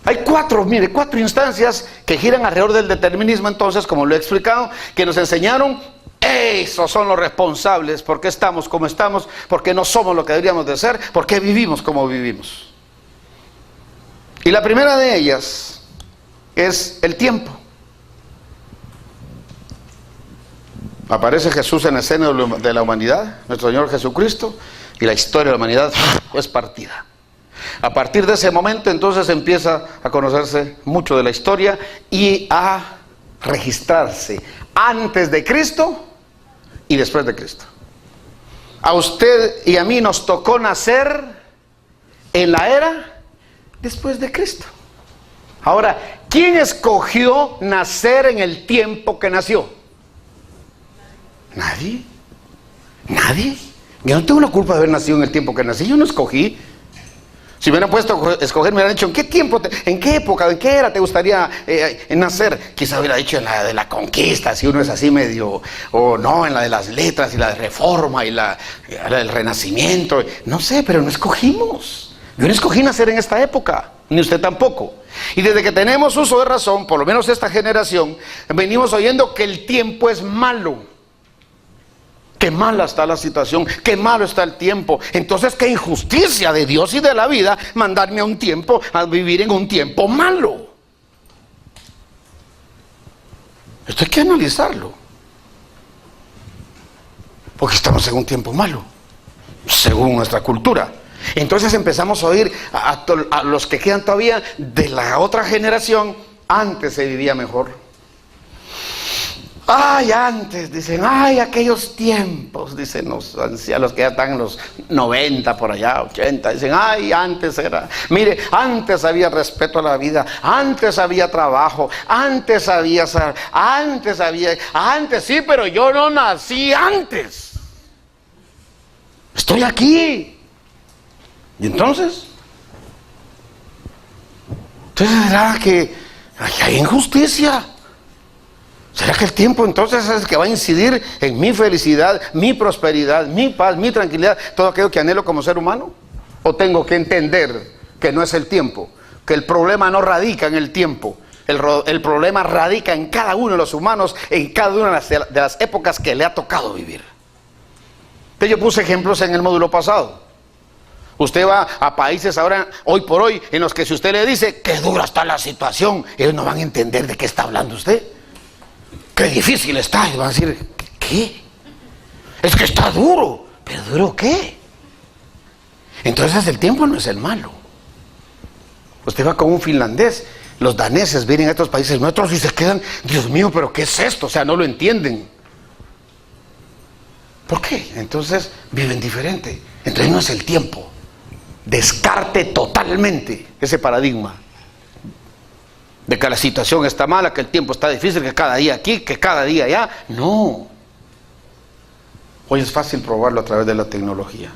Hay cuatro instancias que giran alrededor del determinismo, entonces, como lo he explicado, que nos enseñaron, esos son los responsables, por qué estamos como estamos, por qué no somos lo que deberíamos de ser, por qué vivimos como vivimos. Y la primera de ellas es el tiempo. Aparece Jesús en la escena de la humanidad, nuestro Señor Jesucristo, y la historia de la humanidad es partida. A partir de ese momento entonces empieza a conocerse mucho de la historia y a registrarse antes de Cristo y después de Cristo. A usted y a mí nos tocó nacer en la era después de Cristo. Ahora, ¿quién escogió nacer en el tiempo que nació? Nadie. Nadie. Yo no tengo la culpa de haber nacido en el tiempo que nací. Yo no escogí. Si me hubieran puesto a escoger, me hubieran dicho, ¿en qué tiempo, en qué época, en qué era te gustaría nacer? Quizá hubiera dicho en la de la conquista, si uno es así medio, o no, en la de las letras y la de reforma y la del renacimiento. No sé, pero no escogimos. Yo no escogí nacer en esta época, ni usted tampoco. Y desde que tenemos uso de razón, por lo menos esta generación, venimos oyendo que el tiempo es malo. Qué mala está la situación, qué malo está el tiempo. Entonces, qué injusticia de Dios y de la vida mandarme a un tiempo, a vivir en un tiempo malo. Esto hay que analizarlo. Porque estamos en un tiempo malo, según nuestra cultura. Entonces empezamos a oír a los que quedan todavía de la otra generación, antes se vivía mejor. Ay, antes, dicen, ay, aquellos tiempos, dicen los ancianos que ya están en los 90 por allá, 80, dicen, ay, antes era, mire, antes había respeto a la vida, antes había trabajo, antes sí, pero yo no nací antes. Estoy aquí. ¿Y entonces? Entonces, ¿será que hay injusticia? ¿Será que el tiempo entonces es el que va a incidir en mi felicidad, mi prosperidad, mi paz, mi tranquilidad, todo aquello que anhelo como ser humano? ¿O tengo que entender que no es el tiempo, que el problema no radica en el tiempo, el problema radica en cada uno de los humanos, en cada una de las épocas que le ha tocado vivir? Entonces yo puse ejemplos en el módulo pasado. Usted va a países ahora, hoy por hoy, en los que si usted le dice qué dura está la situación, ellos no van a entender de qué está hablando usted. Qué difícil está, y van a decir, ¿qué? Es que está duro. ¿Pero duro qué? Entonces el tiempo no es el malo. Usted va con un finlandés, los daneses vienen a estos países nuestros y se quedan, Dios mío, pero ¿qué es esto? O sea, no lo entienden. ¿Por qué? Entonces viven diferente. Entonces no es el tiempo. Descarte totalmente ese paradigma de que la situación está mala, que el tiempo está difícil, que cada día aquí, que cada día allá. No. Hoy es fácil probarlo a través de la tecnología.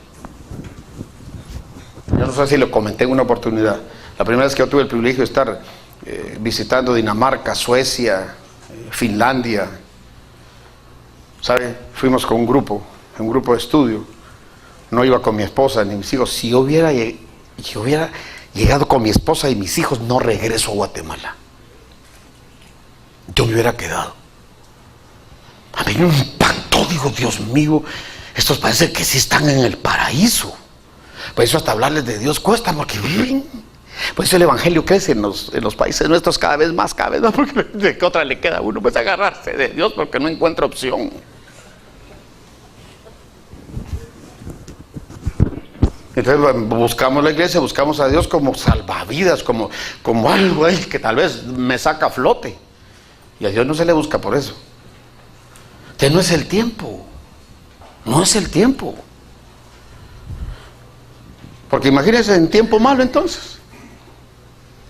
Yo no sé si lo comenté en una oportunidad. La primera vez que yo tuve el privilegio de estar visitando Dinamarca, Suecia, Finlandia, ¿sabe? Fuimos con un grupo de estudio. No iba con mi esposa ni mis hijos. Si yo hubiera llegado con mi esposa y mis hijos, no regreso a Guatemala. Yo me hubiera quedado. A mí me impactó, digo, Dios mío, estos parece que sí están en el paraíso. Por eso hasta hablarles de Dios cuesta, porque viven. Por eso el evangelio crece en los países nuestros cada vez más, porque de qué otra le queda a uno, pues agarrarse de Dios porque no encuentra opción. Entonces buscamos la iglesia, buscamos a Dios como salvavidas, como algo ahí que tal vez me saca a flote. Y a Dios no se le busca por eso. Entonces no es el tiempo. No es el tiempo. Porque imagínense en tiempo malo entonces.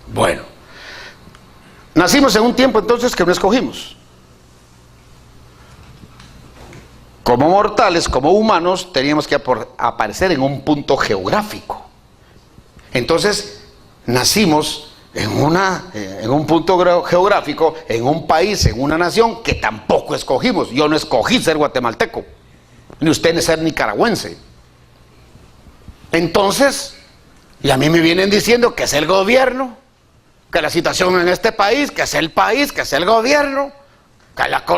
Bueno, nacimos en un tiempo entonces que no escogimos. Como mortales, como humanos, teníamos que aparecer en un punto geográfico. Entonces, nacimos en un punto geográfico, en un país, en una nación que tampoco escogimos. Yo no escogí ser guatemalteco, ni usted ser nicaragüense. Entonces, y a mí me vienen diciendo que es el gobierno, que la situación en este país, que es el gobierno,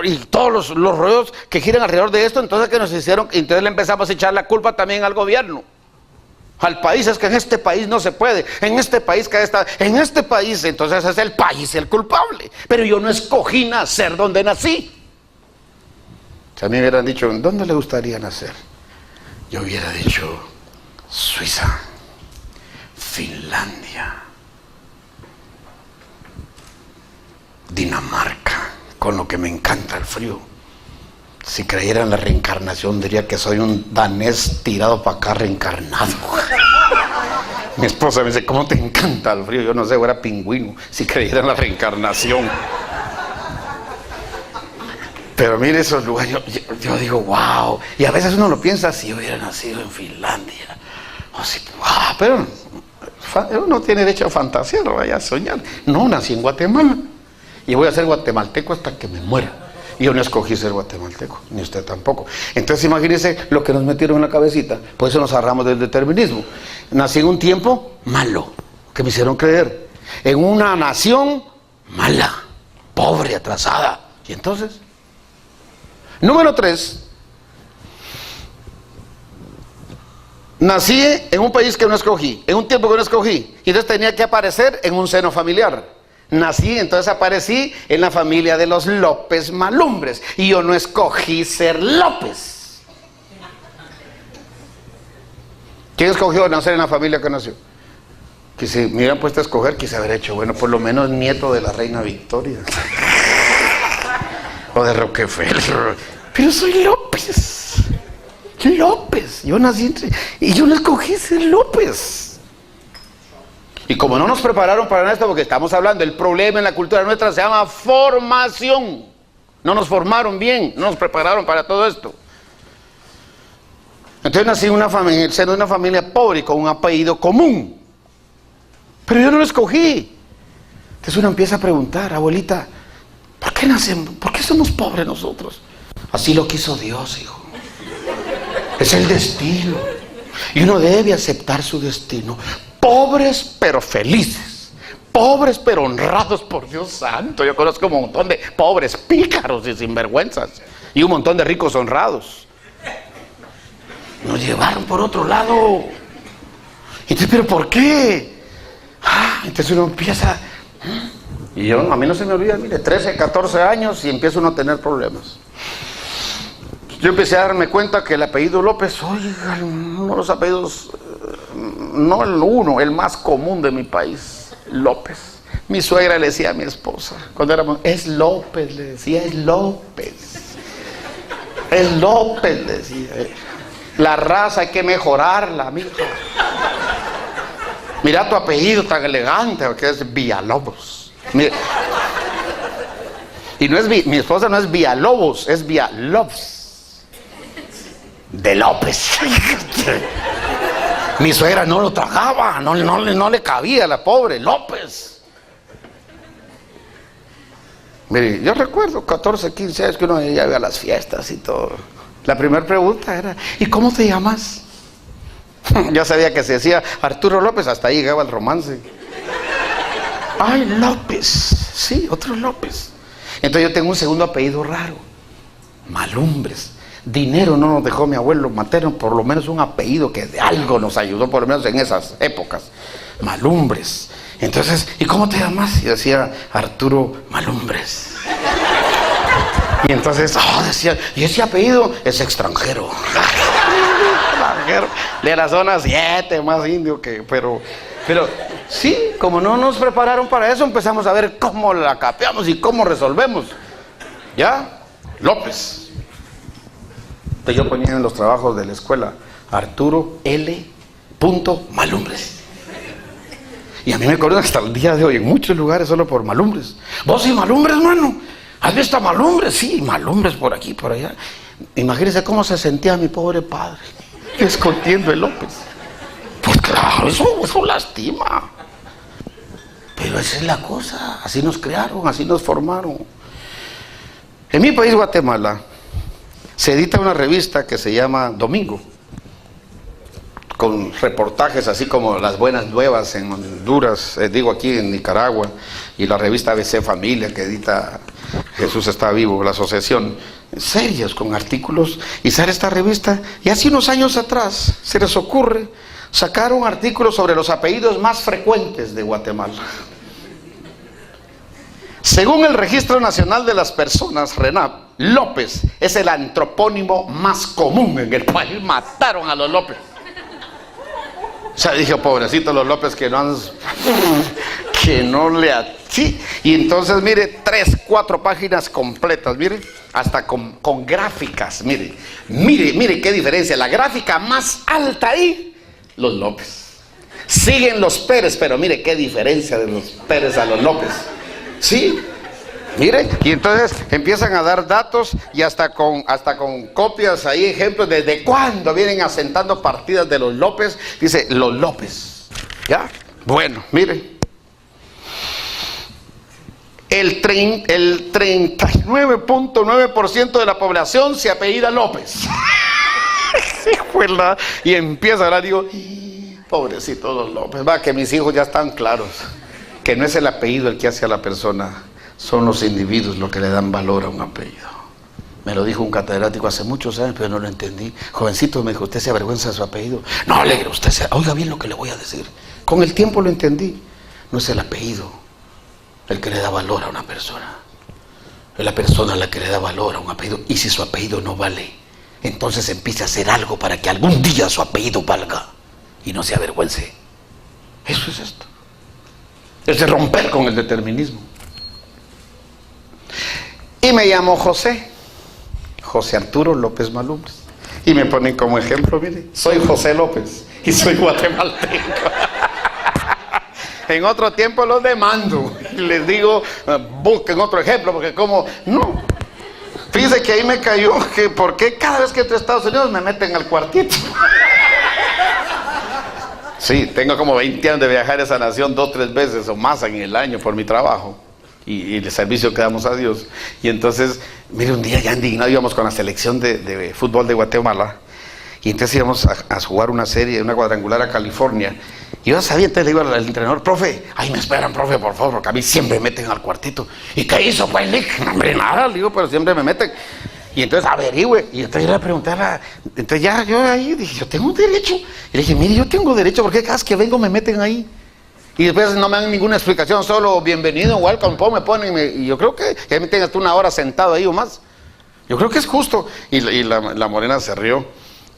y todos los rollos que giran alrededor de esto. Entonces que nos hicieron, entonces le empezamos a echar la culpa también al gobierno, al país. Es que en este país no se puede, en este país entonces es el país el culpable. Pero yo no escogí nacer donde nací. Si a mí me hubieran dicho, ¿dónde le gustaría nacer? Yo hubiera dicho, Suiza, Finlandia, Dinamarca, con lo que me encanta el frío. Si creyera en la reencarnación, diría que soy un danés tirado para acá reencarnado. Mi esposa me dice, ¿cómo te encanta el frío? Yo no sé, yo era pingüino, si creyera en la reencarnación. Pero mire esos lugares, yo digo, wow. Y a veces uno lo piensa, si hubiera nacido en Finlandia. O si, wow, pero uno tiene derecho a fantasear, no vaya a soñar. No, nací en Guatemala. Y voy a ser guatemalteco hasta que me muera. Y yo no escogí ser guatemalteco, ni usted tampoco. Entonces imagínense lo que nos metieron en la cabecita. Por eso nos agarramos del determinismo. Nací en un tiempo malo, que me hicieron creer. En una nación mala, pobre, atrasada. Y entonces, número 3, nací en un país que no escogí, en un tiempo que no escogí. Y entonces tenía que aparecer en un seno familiar. Nací, entonces aparecí en la familia de los López Malumbres. Y yo no escogí ser López. ¿Quién escogió nacer en la familia que nació? Que si me hubieran puesto a escoger, quise haber hecho, bueno, por lo menos nieto de la reina Victoria. O de Rockefeller. Pero soy López. López. Yo nací y yo no escogí ser López. Y como no nos prepararon para esto, porque estamos hablando, el problema en la cultura nuestra se llama formación. No nos formaron bien, no nos prepararon para todo esto. Entonces nací en el seno de una familia pobre con un apellido común. Pero yo no lo escogí. Entonces uno empieza a preguntar, abuelita, ¿por qué nacemos? ¿Por qué somos pobres nosotros? Así lo quiso Dios, hijo. Es el destino. Y uno debe aceptar su destino. Pobres pero felices, pobres pero honrados por Dios santo. Yo conozco un montón de pobres pícaros y sinvergüenzas, y un montón de ricos honrados. Nos llevaron por otro lado. Entonces, ¿pero por qué? Entonces uno empieza, y a mí no se me olvida, mire, 13, 14 años y empieza uno a tener problemas. Yo empecé a darme cuenta que el apellido López, oiga, uno de los apellidos, no el más común de mi país, López. Mi suegra le decía a mi esposa, cuando éramos, es López, le decía, es López. Es López, le decía. La raza hay que mejorarla, mija. Mira tu apellido tan elegante, que es Villalobos. Y no es, mi esposa no es Villalobos, es Villalobos. De López. Mi suegra no lo tragaba, no le cabía a la pobre López. Mire, yo recuerdo 14, 15 años que uno ya iba a las fiestas y todo. La primera pregunta era, ¿y cómo te llamas? Yo sabía que se decía Arturo López, hasta ahí llegaba el romance. Ay, López, sí, otro López. Entonces yo tengo un segundo apellido raro, Malumbres. Dinero no nos dejó mi abuelo materno, por lo menos un apellido que de algo nos ayudó, por lo menos en esas épocas. Malumbres. Entonces, ¿y cómo te llamas? Y decía Arturo Malumbres. Y entonces, decía, y ese apellido es extranjero. De la zona 7, más indio que, pero sí, como no nos prepararon para eso, empezamos a ver cómo la capeamos y cómo resolvemos. ¿Ya? López. Yo ponía en los trabajos de la escuela Arturo L. Malumbres. Y a mí me corren hasta el día de hoy en muchos lugares solo por Malumbres. ¿Vos y Malumbres, mano? ¿Has visto a Malumbres? Sí, Malumbres por aquí, por allá. Imagínense cómo se sentía mi pobre padre escondiendo el López. Pues claro, eso lastima. Pero esa es la cosa. Así nos crearon, así nos formaron. En mi país, Guatemala, se edita una revista que se llama Domingo, con reportajes así como Las Buenas Nuevas en Honduras, digo aquí en Nicaragua, y la revista ABC Familia que edita Jesús está vivo, la asociación, serios con artículos, y sale esta revista, y hace unos años atrás se les ocurre sacar un artículo sobre los apellidos más frecuentes de Guatemala. Según el Registro Nacional de las Personas, RENAP, López es el antropónimo más común en el país. Mataron a los López. O sea, dije, pobrecitos los López que no han... que no le... Sí, y entonces mire, 3, 4 páginas completas, mire, hasta con gráficas, mire qué diferencia. La gráfica más alta ahí, los López. Siguen los Pérez, pero mire qué diferencia de los Pérez a los López. Sí, mire, y entonces empiezan a dar datos y hasta con copias ahí, ejemplos desde cuándo vienen asentando partidas de los López. Dice, los López, ¿ya? Bueno, mire, el 39.9% de la población se apellida López. Y empieza a hablar, digo, pobrecitos los López, va, que mis hijos ya están claros, que no es el apellido el que hace a la persona, son los individuos los que le dan valor a un apellido. Me lo dijo un catedrático hace muchos años, pero no lo entendí. Jovencito, me dijo, ¿usted se avergüenza de su apellido? No, alegre, oiga bien lo que le voy a decir. Con el tiempo lo entendí. No es el apellido el que le da valor a una persona, es la persona la que le da valor a un apellido. Y si su apellido no vale, entonces empiece a hacer algo para que algún día su apellido valga y no se avergüence. Eso es esto. Es de romper con el determinismo. Y me llamo José Arturo López Malumbres, y me ponen como ejemplo, mire, soy José López y soy guatemalteco. En otro tiempo los demando y les digo, busquen otro ejemplo, porque como, no. Fíjense que ahí me cayó que por qué cada vez que entro a Estados Unidos me meten al cuartito. Sí, tengo como 20 años de viajar a esa nación 2 o 3 veces o más en el año por mi trabajo y el servicio que damos a Dios. Y entonces, mire, un día ya indignado íbamos con la selección de fútbol de Guatemala, y entonces íbamos a jugar una serie, una cuadrangular a California. Y yo sabía, entonces le digo al entrenador, profe, ahí me esperan, profe, por favor, porque a mí siempre me meten al cuartito. ¿Y qué hizo, pues, Nick? No, hombre, nada, le digo, pero siempre me meten. Y entonces averigüe. Y entonces yo le pregunté entonces ya yo ahí dije, yo tengo derecho. Y le dije, mire, yo tengo derecho, porque cada vez que vengo me meten ahí. Y después no me dan ninguna explicación, solo bienvenido, welcome, me ponen. Y yo creo que me tengan hasta 1 hora sentado ahí o más. Yo creo que es justo. Y la morena se rió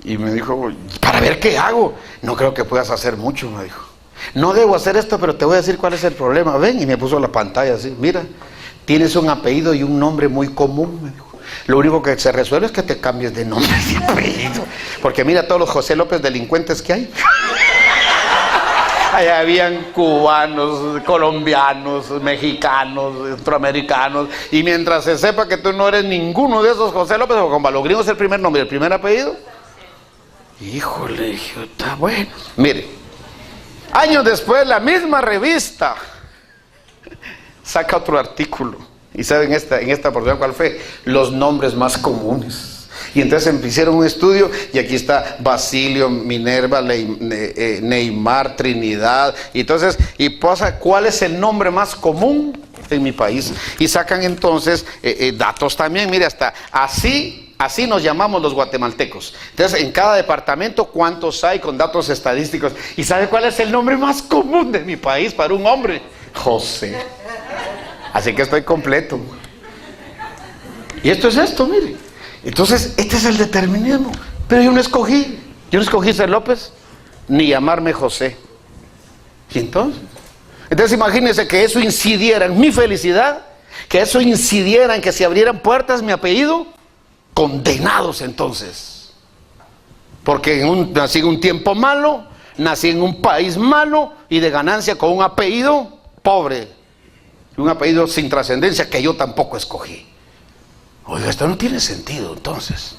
y me dijo, para ver qué hago. No creo que puedas hacer mucho, me dijo. No debo hacer esto, pero te voy a decir cuál es el problema. Ven, y me puso la pantalla así, mira, tienes un apellido y un nombre muy común, me dijo. Lo único que se resuelve es que te cambies de nombre y de apellido. Porque mira todos los José López delincuentes que hay. Allá habían cubanos, colombianos, mexicanos, centroamericanos. Y mientras se sepa que tú no eres ninguno de esos José López, o con Balogringo es el primer nombre y el primer apellido. Híjole, está bueno. Mire, años después la misma revista saca otro artículo. ¿Y saben en esta oportunidad cuál fue? Los nombres más comunes. Y entonces hicieron un estudio y aquí está Basilio, Minerva, Neymar, Trinidad. Y entonces, y pasa cuál es el nombre más común en mi país. Y sacan entonces datos también. Mire, hasta así nos llamamos los guatemaltecos. Entonces, en cada departamento, ¿cuántos hay con datos estadísticos? ¿Y sabe cuál es el nombre más común de mi país para un hombre? José. Así que estoy completo. Y esto es esto, mire. Entonces, este es el determinismo. Pero yo no escogí ser López, ni llamarme José. ¿Y entonces imagínense que eso incidiera en mi felicidad, que eso incidiera en que se abrieran puertas mi apellido. Condenados entonces. Porque nací en un tiempo malo, nací en un país malo y de ganancia con un apellido pobre. Un apellido sin trascendencia que yo tampoco escogí. Oiga, esto no tiene sentido entonces.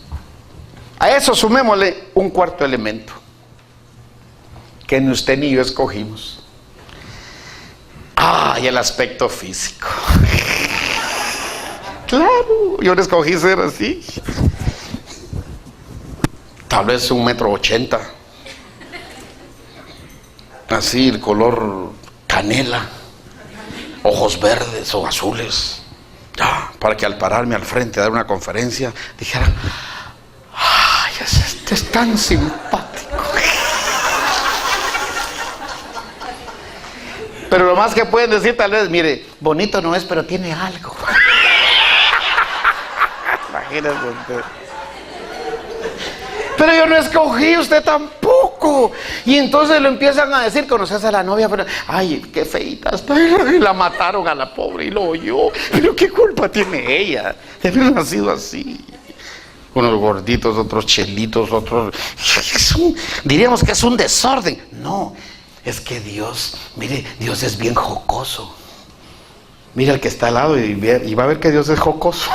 A eso sumémosle un cuarto elemento que ni usted ni yo escogimos. Y el aspecto físico. Claro, yo no escogí ser así. Tal vez 1,80 m. así el color canela, ojos verdes o azules, ya, para que al pararme al frente a dar una conferencia dijera: ay, este es tan simpático. Pero lo más que pueden decir tal vez: mire, bonito no es, pero tiene algo. Imagínese usted. Pero yo no escogí, usted tampoco. Y entonces lo empiezan a decir: ¿conoces a la novia? Pero, ay, qué feita está. La mataron a la pobre y lo oyó. Pero qué culpa tiene ella de haber nacido así. Unos gorditos, otros chelitos, otros... diríamos que es un desorden. No, es que Dios, mire, Dios es bien jocoso. Mira al que está al lado y va a ver que Dios es jocoso.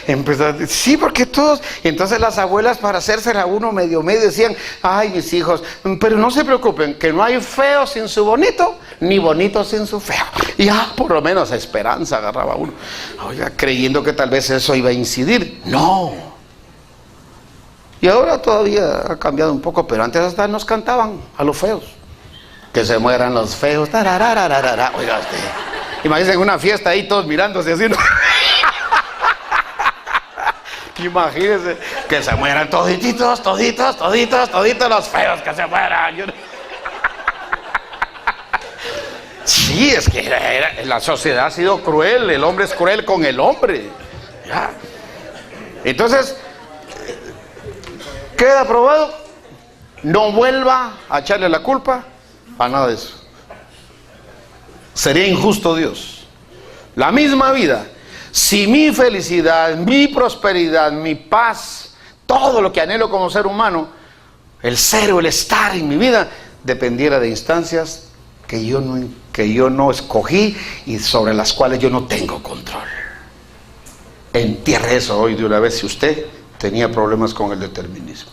Empezó, sí, porque todos, entonces las abuelas, para hacérsela a uno medio decían: ay, mis hijos, pero no se preocupen, que no hay feo sin su bonito, ni bonito sin su feo. Y ya, por lo menos esperanza agarraba uno. Oiga, creyendo que tal vez eso iba a incidir. No. Y ahora todavía ha cambiado un poco, pero antes hasta nos cantaban a los feos: que se mueran los feos. Tararararara. Oiga usted, imagínense en una fiesta ahí todos mirándose así, ¿no? Imagínense que se mueran toditos los feos, que se mueran. Sí, es que la sociedad ha sido cruel, el hombre es cruel con el hombre. Ya. Entonces, queda probado: no vuelva a echarle la culpa a nada de eso. Sería injusto Dios. La misma vida. Si mi felicidad, mi prosperidad, mi paz, todo lo que anhelo como ser humano, el ser o el estar en mi vida, dependiera de instancias que yo no escogí y sobre las cuales yo no tengo control. Entierre eso hoy de una vez si usted tenía problemas con el determinismo.